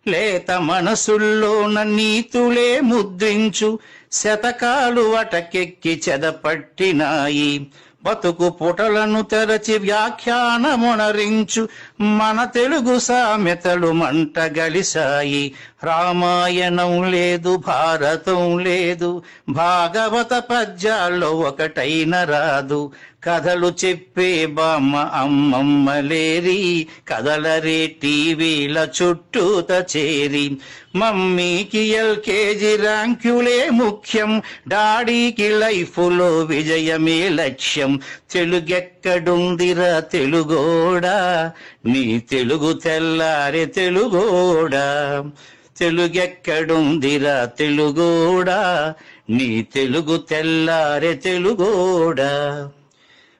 లేత మనసుల్లోన నీతులే ముద్రించు శతకాలు అటకెక్కి చెదపట్టినాయి. బతుకు పుటలను తెరచి వ్యాఖ్యానమునరించు మన తెలుగు సామెతలు మంట గలిసాయి. రామాయణం లేదు, భారతం లేదు, భాగవత పద్యాల్లో ఒకటైన రాదు. కథలు చెప్పే బామ్మ అమ్మమ్మ లేరి, కథలరే టీవీల చుట్టూత చేరి. మమ్మీకి ఎల్కేజీ ర్యాంకులే ముఖ్యం, డాడీకి లైఫ్లో విజయమే లక్ష్యం. తెలుగెక్కడుందిరా తెలుగోడా, నీ తెలుగు తెల్లారే తెలుగోడా. తెలుగెక్కడుందిరా తెలుగోడా, నీ తెలుగు తెల్లారే తెలుగోడా.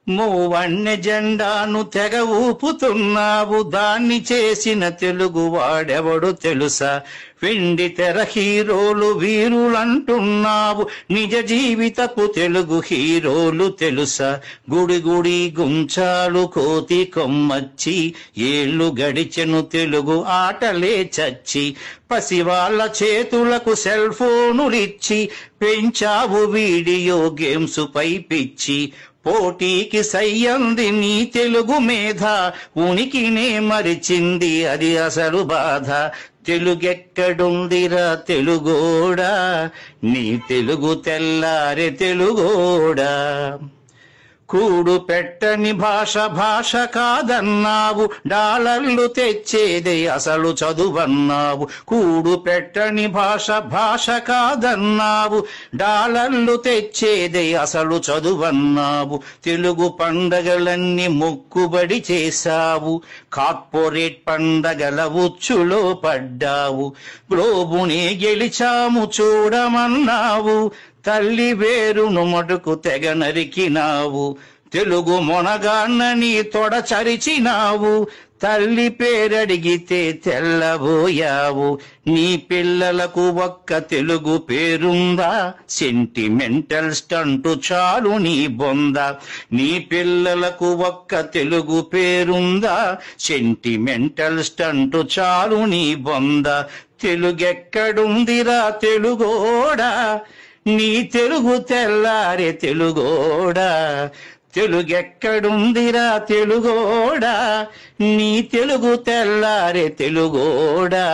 మూవన్నె జెండాను తెగ ఊపుతున్నావు, దాన్ని చేసిన తెలుగు వాడెవడు తెలుసా? వెండి తెర హీరోలు వీరులంటున్నావు, నిజ జీవితపు తెలుగు హీరోలు తెలుసా? గుడి గుడి గుంచాలు కోతి కొమ్మచ్చి, ఏళ్ళు గడిచెను తెలుగు ఆటలే చచ్చి. పసివాళ్ల చేతులకు సెల్ ఫోనులిచ్చి పెంచావు వీడియో గేమ్స్ పై పిచ్చి. పోటీకి సయ్యంది నీ తెలుగు మేధ, ఉనికినే మరిచింది అది అసలు బాధ. తెలుగెక్కడుందిరా తెలుగోడా, నీ తెలుగు తెల్లారే తెలుగోడా. కూడు పెట్టని భాష భాష కాదన్నావు, డాలర్లు తెచ్చేదే అసలు చదువన్నావు. కూడు పెట్టని భాష భాష కాదన్నావు, డాలర్లు తెచ్చేదే అసలు చదువన్నావు. తెలుగు పండగలన్నీ మొక్కుబడి చేశావు, కార్పొరేట్ పండగల ఉచ్చులో పడ్డావు. గ్లోబునే గెలిచాము చూడమన్నావు, తల్లి వేరును మటుకు తెగ నరికినావు. తెలుగు మొనగాన్నని తొడ చరిచినావు, తల్లి పేరడిగితే తెల్లబోయావు. నీ పిల్లలకు ఒక్క తెలుగు పేరుందా, సెంటిమెంటల్ స్టంటు చాలు నీ బొంద. నీ పిల్లలకు ఒక్క తెలుగు పేరుందా, సెంటిమెంటల్ స్టంటు చాలు నీ బొంద. తెలుగెక్కడుందిరా తెలుగోడా, నీ తెలుగు తెల్లారే తెలుగోడా. తెలుగెక్కడుందిరా తెలుగోడా, నీ తెలుగు తెల్లారే తెలుగోడా.